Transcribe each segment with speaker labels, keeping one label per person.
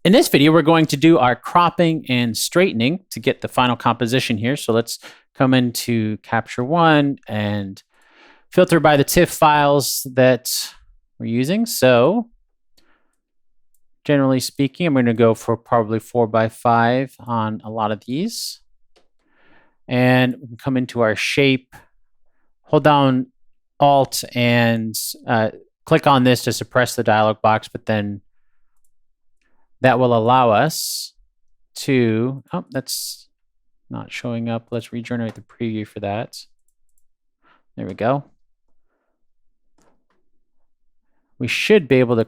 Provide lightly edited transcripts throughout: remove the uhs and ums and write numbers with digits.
Speaker 1: In this video, we're going to do our cropping and straightening to get the final composition here. So let's come into Capture One and filter by the TIFF files that we're using. So generally speaking, I'm going to go for probably 4x5 on a lot of these. And we can come into our shape, hold down Alt and click on this to suppress the dialog box, but then that will allow us to, oh, that's not showing up. Let's regenerate the preview for that. There we go. We should be able to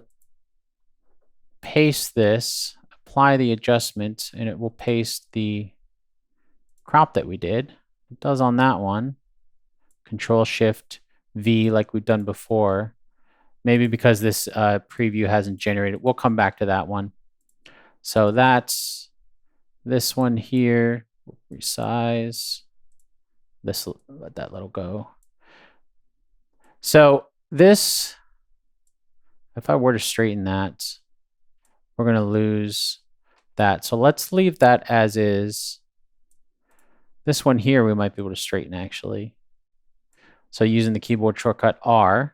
Speaker 1: paste this, apply the adjustment, and it will paste the crop that we did. It does on that one. Control-Shift-V like we've done before. Maybe because this preview hasn't generated. We'll come back to that one. So that's this one here. Resize. This, let that little go. So this, if I were to straighten that, we're going to lose that. So let's leave that as is. This one here, we might be able to straighten actually. So using the keyboard shortcut R,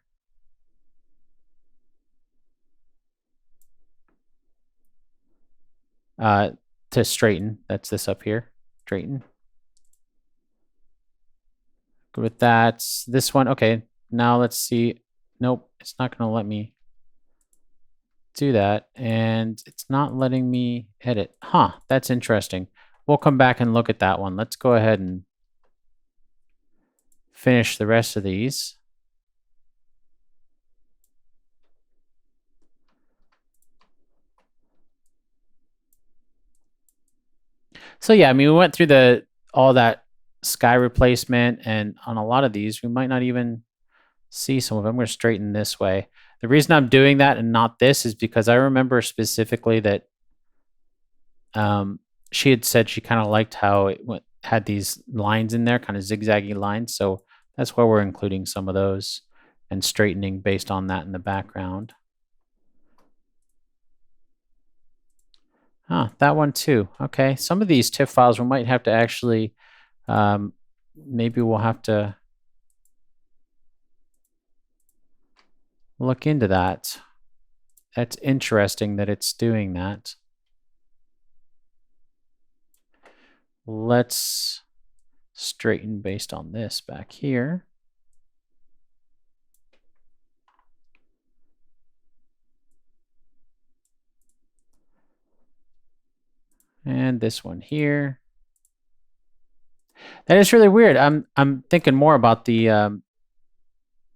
Speaker 1: to straighten. That's this up here, straighten. Good with that. This one, okay. Now let's see. Nope, it's not going to let me do that. And it's not letting me edit. Huh, that's interesting. We'll come back and look at that one. Let's go ahead and finish the rest of these. So yeah, I mean, we went through all that sky replacement, and on a lot of these, we might not even see some of them. I'm going to straighten this way. The reason I'm doing that and not this is because I remember specifically that she had said she kind of liked how it had these lines in there, kind of zigzaggy lines. So that's why we're including some of those and straightening based on that in the background. Ah, that one too. Okay, some of these TIFF files we might have to actually, maybe we'll have to look into that. That's interesting that it's doing that. Let's straighten based on this back here. And this one here. That is really weird. I'm thinking more about the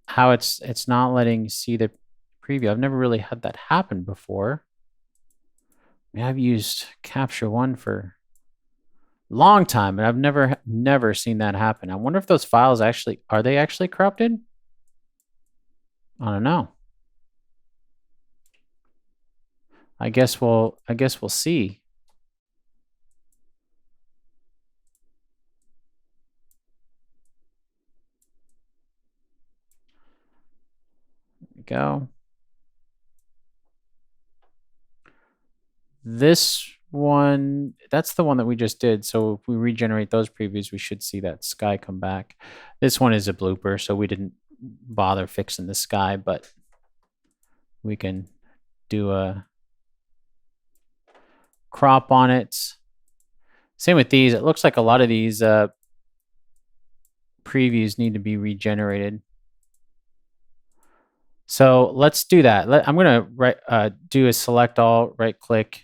Speaker 1: how it's not letting see the preview. I've never really had that happen before. I mean, I've used Capture One for a long time, and I've never seen that happen. I wonder if those files actually are they actually corrupted? I don't know. I guess we'll see. Go. This one, that's the one that we just did. So if we regenerate those previews, we should see that sky come back. This one is a blooper, so we didn't bother fixing the sky, but we can do a crop on it. Same with these. It looks like a lot of these previews need to be regenerated. So let's do that. I'm going to do a select all, right click,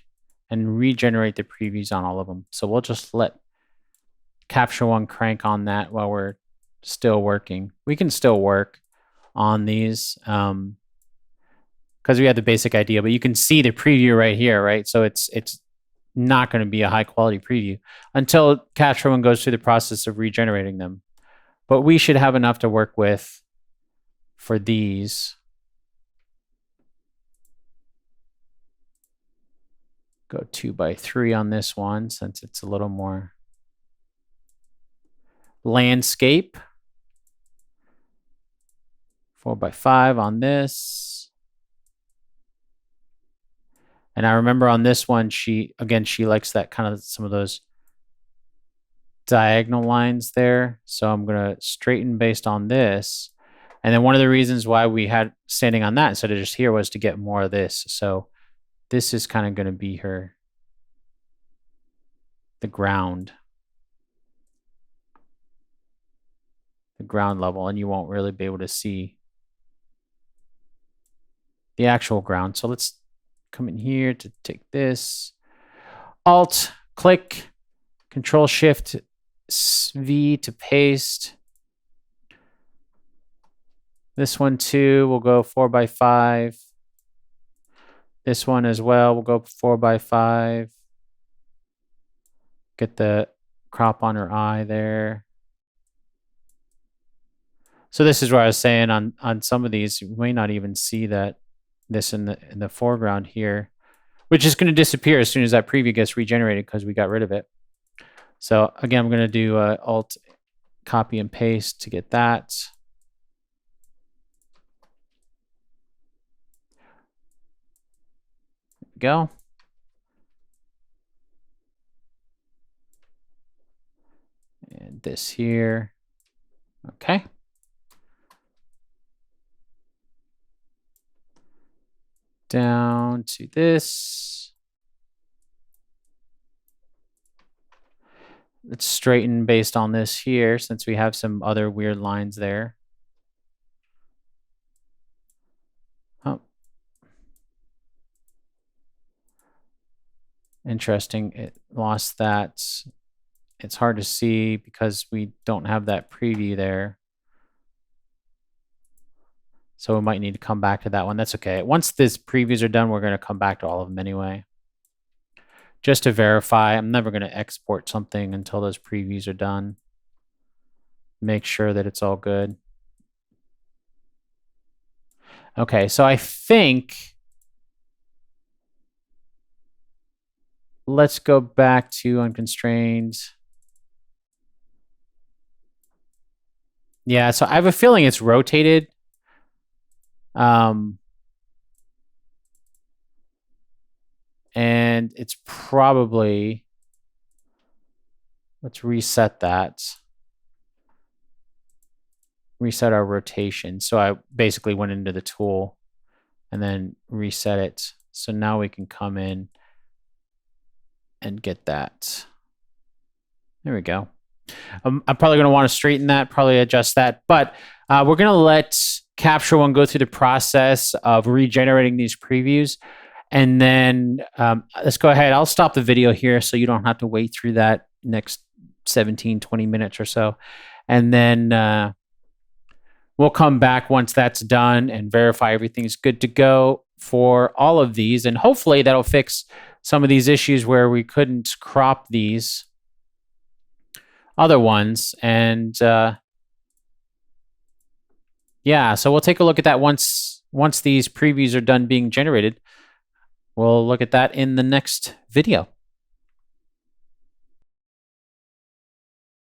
Speaker 1: and regenerate the previews on all of them. So we'll just let Capture One crank on that while we're still working. We can still work on these because we had the basic idea, but you can see the preview right here, right? So it's not going to be a high quality preview until Capture One goes through the process of regenerating them. But we should have enough to work with for these. Go 2x3 on this one since it's a little more landscape. 4x5 on this. And I remember on this one, she likes that kind of some of those diagonal lines there. So I'm going to straighten based on this. And then one of the reasons why we had standing on that instead of just here was to get more of this. So this is kind of going to be the ground level, and you won't really be able to see the actual ground. So let's come in here to take this. Alt, click, Control Shift V to paste. This one too, we'll go 4x5. This one as well, we'll go 4x5. Get the crop on her eye there. So this is where I was saying on some of these, you may not even see that this in the foreground here, which is going to disappear as soon as that preview gets regenerated because we got rid of it. So again, I'm going to do Alt, copy and paste to get that. There we go. And this here. Okay. Down to this. Let's straighten based on this here since we have some other weird lines there. Oh. Interesting. It lost that. It's hard to see because we don't have that preview there. So we might need to come back to that one. That's okay. Once these previews are done, we're going to come back to all of them anyway. Just to verify, I'm never going to export something until those previews are done. Make sure that it's all good. Okay, so I think let's go back to unconstrained. Yeah, so I have a feeling it's rotated. And it's probably, let's reset that. Reset our rotation. So I basically went into the tool and then reset it. So now we can come in and get that. There we go. I'm probably going to want to straighten that, probably adjust that, but we're going to let Capture One go through the process of regenerating these previews. And then let's go ahead. I'll stop the video here so you don't have to wait through that next 17, 20 minutes or so. And then we'll come back once that's done and verify everything's good to go for all of these. And hopefully that'll fix some of these issues where we couldn't crop these other ones. And yeah, so we'll take a look at that once these previews are done being generated. We'll look at that in the next video.